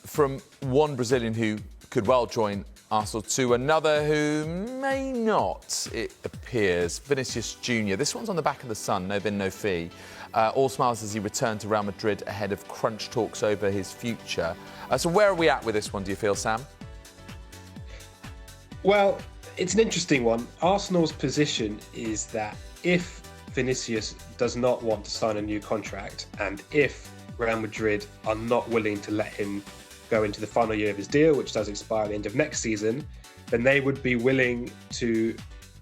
From one Brazilian who could well join Arsenal to another who may not, it appears. Vinicius Júnior. This one's on the back of the Sun, no bin, no fee. All smiles as he returned to Real Madrid ahead of crunch talks over his future. So where are we at with this one, do you feel, Sam? Well, it's an interesting one. Arsenal's position is that if Vinicius does not want to sign a new contract, and if Real Madrid are not willing to let him go into the final year of his deal, which does expire at the end of next season, then they would be willing to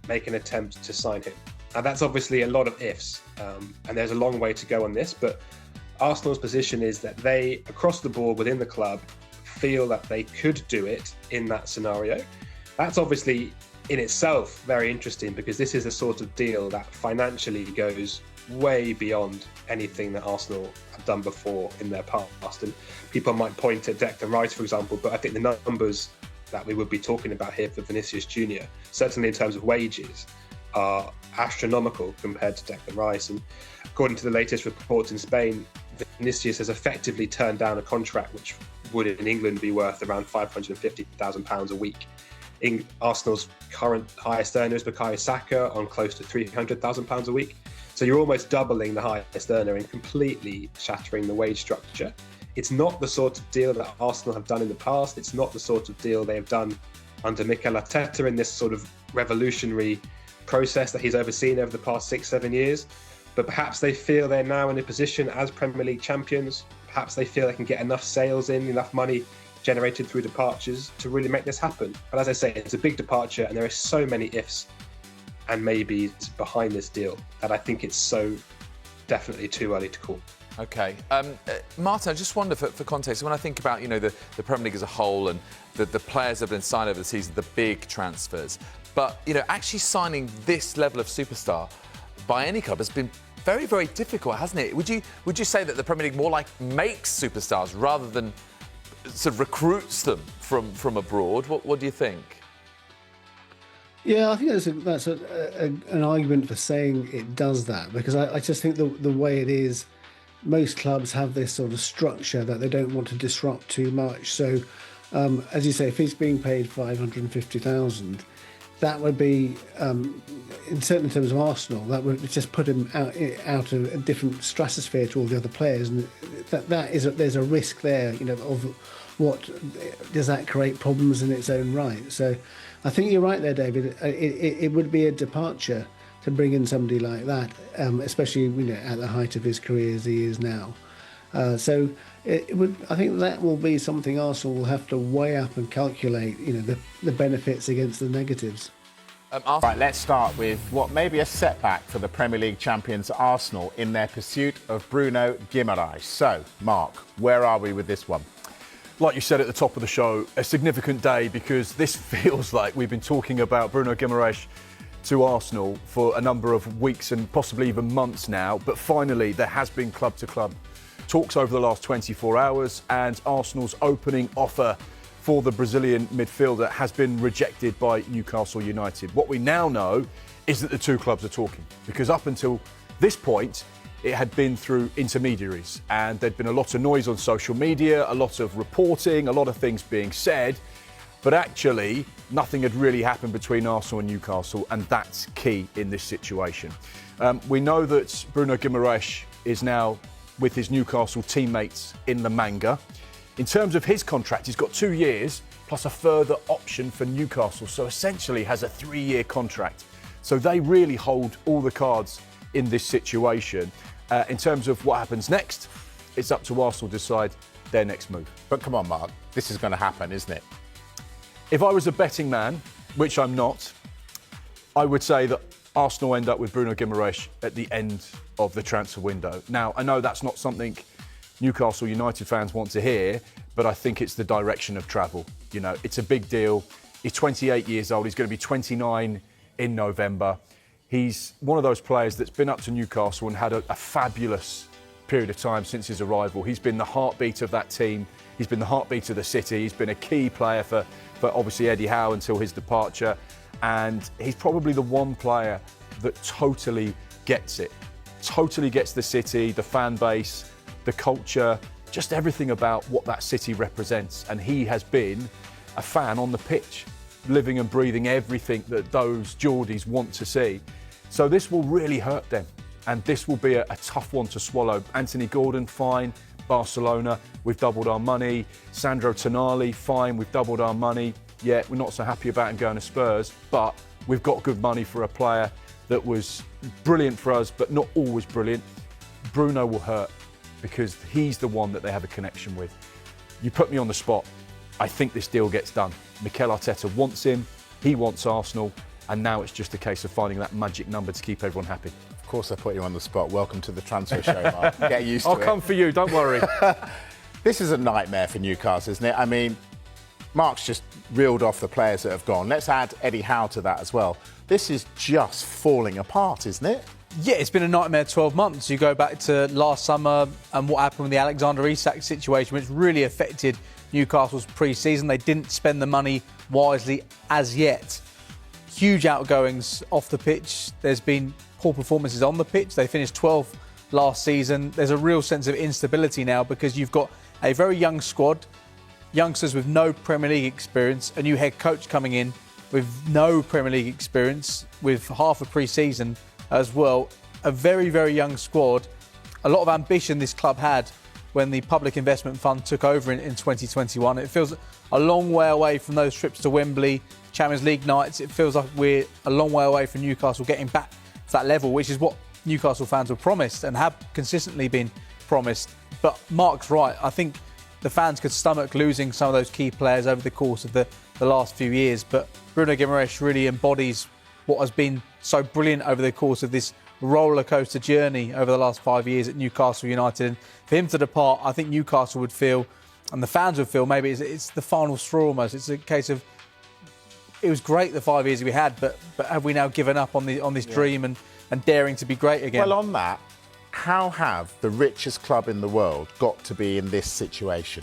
make an attempt to sign him. Now, that's obviously a lot of ifs, and there's a long way to go on this, but Arsenal's position is that they, across the board within the club, feel that they could do it in that scenario. That's obviously in itself very interesting, because this is a sort of deal that financially goes way beyond anything that Arsenal have done before in their past. And people might point at Declan Rice, for example, but I think the numbers that we would be talking about here for Vinicius Júnior, certainly in terms of wages, are astronomical compared to Declan Rice. And according to the latest reports in Spain, Vinicius has effectively turned down a contract which would in England be worth around £550,000 a week. Arsenal's current highest earner is Bukayo Saka on close to £300,000 a week. So you're almost doubling the highest earner and completely shattering the wage structure. It's not the sort of deal that Arsenal have done in the past. It's not the sort of deal they've done under Mikel Arteta in this sort of revolutionary process that he's overseen over the past 6-7 years. But perhaps they feel they're now in a position as Premier League champions. Perhaps they feel they can get enough sales in, enough money generated through departures to really make this happen. But as I say, it's a big departure, and there are so many ifs and maybes behind this deal that I think it's so definitely too early to call. OK. Martin, I just wonder, for context, when I think about, the Premier League as a whole and the players that have been signed over the season, the big transfers, but, actually signing this level of superstar by any club has been very, very difficult, hasn't it? Would you say that the Premier League more like makes superstars rather than sort of recruits them from abroad? What do you think? Yeah, I think that's an argument for saying it does that, because I just think the way it is, most clubs have this sort of structure that they don't want to disrupt too much. So, as you say, if he's being paid 550,000, that would be, in certain terms of Arsenal, that would just put him out of a different stratosphere to all the other players, and there's a risk there, of what does that create problems in its own right. So, I think you're right there, David. It would be a departure to bring in somebody like that, especially at the height of his career as he is now. So it would. I think that will be something Arsenal will have to weigh up and calculate. The benefits against the negatives. Right, let's start with what may be a setback for the Premier League champions Arsenal in their pursuit of Bruno Guimaraes. So, Mark, where are we with this one? Like you said at the top of the show, a significant day, because this feels like we've been talking about Bruno Guimaraes to Arsenal for a number of weeks and possibly even months now. But finally, there has been club-to-club talks over the last 24 hours, and Arsenal's opening offer for the Brazilian midfielder has been rejected by Newcastle United. What we now know is that the two clubs are talking, because up until this point, it had been through intermediaries, and there'd been a lot of noise on social media, a lot of reporting, a lot of things being said, but actually nothing had really happened between Arsenal and Newcastle, and that's key in this situation. We know that Bruno Guimaraes is now with his Newcastle teammates in the manga. In terms of his contract, he's got 2 years plus a further option for Newcastle, so essentially has a 3-year contract. So they really hold all the cards in this situation. In terms of what happens next, it's up to Arsenal to decide their next move. But come on, Mark, this is going to happen, isn't it? If I was a betting man, which I'm not, I would say that Arsenal end up with Bruno Guimaraes at the end of the transfer window. Now, I know that's not something Newcastle United fans want to hear, but I think it's the direction of travel. It's a big deal. He's 28 years old. He's going to be 29 in November. He's one of those players that's been up to Newcastle and had a fabulous period of time since his arrival. He's been the heartbeat of that team. He's been the heartbeat of the city. He's been a key player for obviously Eddie Howe until his departure. And he's probably the one player that totally gets it. Totally gets the city, the fan base, the culture, just everything about what that city represents. And he has been a fan on the pitch, living and breathing everything that those Geordies want to see. So this will really hurt them. And this will be a tough one to swallow. Anthony Gordon, fine. Barcelona, we've doubled our money. Sandro Tonali, fine, we've doubled our money. Yeah, we're not so happy about him going to Spurs, but we've got good money for a player that was brilliant for us, but not always brilliant. Bruno will hurt because he's the one that they have a connection with. You put me on the spot. I think this deal gets done. Mikel Arteta wants him, he wants Arsenal, and now it's just a case of finding that magic number to keep everyone happy. Of course, I put you on the spot. Welcome to the transfer show, Mark. Get used to it. I'll come for you, don't worry. This is a nightmare for Newcastle, isn't it? I mean, Mark's just reeled off the players that have gone. Let's add Eddie Howe to that as well. This is just falling apart, isn't it? Yeah, it's been a nightmare 12 months. You go back to last summer and what happened with the Alexander Isak situation, which really affected Newcastle's pre-season. They didn't spend the money wisely as yet. Huge outgoings off the pitch. There's been poor performances on the pitch. They finished 12th last season. There's a real sense of instability now because you've got a very young squad, youngsters with no Premier League experience, a new head coach coming in with no Premier League experience, with half a pre-season as well. A very, very young squad. A lot of ambition this club had when the Public Investment Fund took over in 2021. It feels a long way away from those trips to Wembley, Champions League nights. It feels like we're a long way away from Newcastle getting back to that level, which is what Newcastle fans were promised and have consistently been promised. But Mark's right. I think the fans could stomach losing some of those key players over the course of the last few years. But Bruno Guimaraes really embodies what has been so brilliant over the course of this roller coaster journey over the last 5 years at Newcastle United. And for him to depart, I think Newcastle would feel, and the fans would feel, maybe it's the final straw almost. It's a case of, it was great the 5 years we had, but have we now given up on this dream and daring to be great again? Well, on that, how have the richest club in the world got to be in this situation?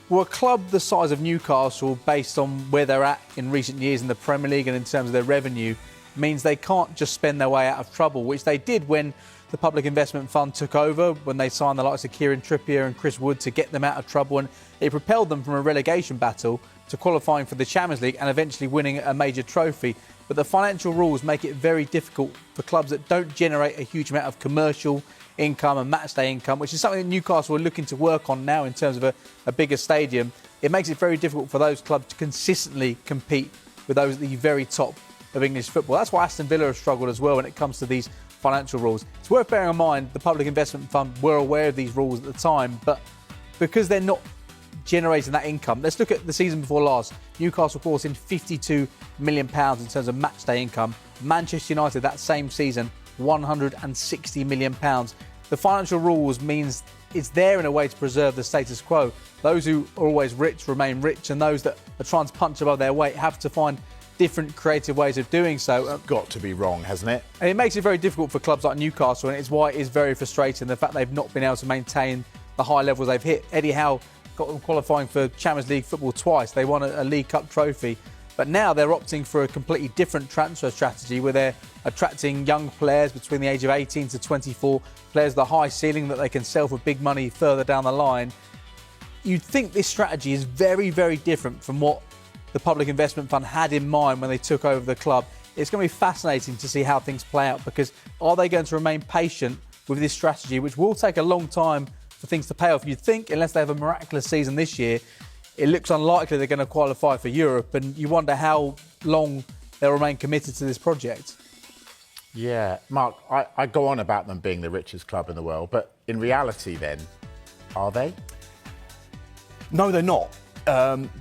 Well, a club the size of Newcastle, based on where they're at in recent years in the Premier League and in terms of their revenue, means they can't just spend their way out of trouble, which they did when the Public Investment Fund took over, when they signed the likes of Kieran Trippier and Chris Wood to get them out of trouble, and it propelled them from a relegation battle to qualifying for the Champions League and eventually winning a major trophy. But the financial rules make it very difficult for clubs that don't generate a huge amount of commercial income and matchday income, which is something that Newcastle are looking to work on now in terms of a bigger stadium. It makes it very difficult for those clubs to consistently compete with those at the very top of English football. That's why Aston Villa have struggled as well when it comes to these financial rules. It's worth bearing in mind the Public Investment Fund were aware of these rules at the time, but because they're not generating that income. Let's look at the season before last. Newcastle brought in £52 million in terms of matchday income. Manchester United that same season, £160 million. The financial rules means it's there in a way to preserve the status quo. Those who are always rich remain rich, and those that are trying to punch above their weight have to find different creative ways of doing so. It's got to be wrong, hasn't it? And it makes it very difficult for clubs like Newcastle, and it's why it is very frustrating the fact they've not been able to maintain the high levels they've hit. Eddie Howe got them qualifying for Champions League football twice. They won a League Cup trophy. But now they're opting for a completely different transfer strategy where they're attracting young players between the age of 18 to 24, players with a high ceiling that they can sell for big money further down the line. You'd think this strategy is very, very different from what the Public Investment Fund had in mind when they took over the club. It's going to be fascinating to see how things play out, because are they going to remain patient with this strategy, which will take a long time for things to pay off? You'd think, unless they have a miraculous season this year, it looks unlikely they're going to qualify for Europe, and you wonder how long they'll remain committed to this project. Yeah, Mark, I go on about them being the richest club in the world, but in reality then, are they? No, they're not.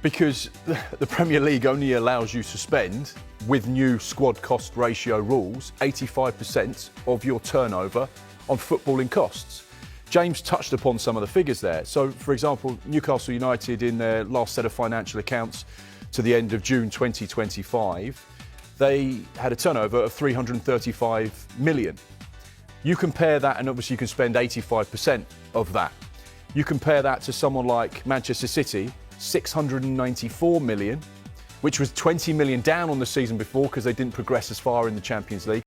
Because the Premier League only allows you to spend, with new squad cost ratio rules, 85% of your turnover on footballing costs. James touched upon some of the figures there. So, for example, Newcastle United, in their last set of financial accounts to the end of June 2025, they had a turnover of 335 million. You compare that, and obviously you can spend 85% of that. You compare that to someone like Manchester City, 694 million, which was 20 million down on the season before because they didn't progress as far in the Champions League.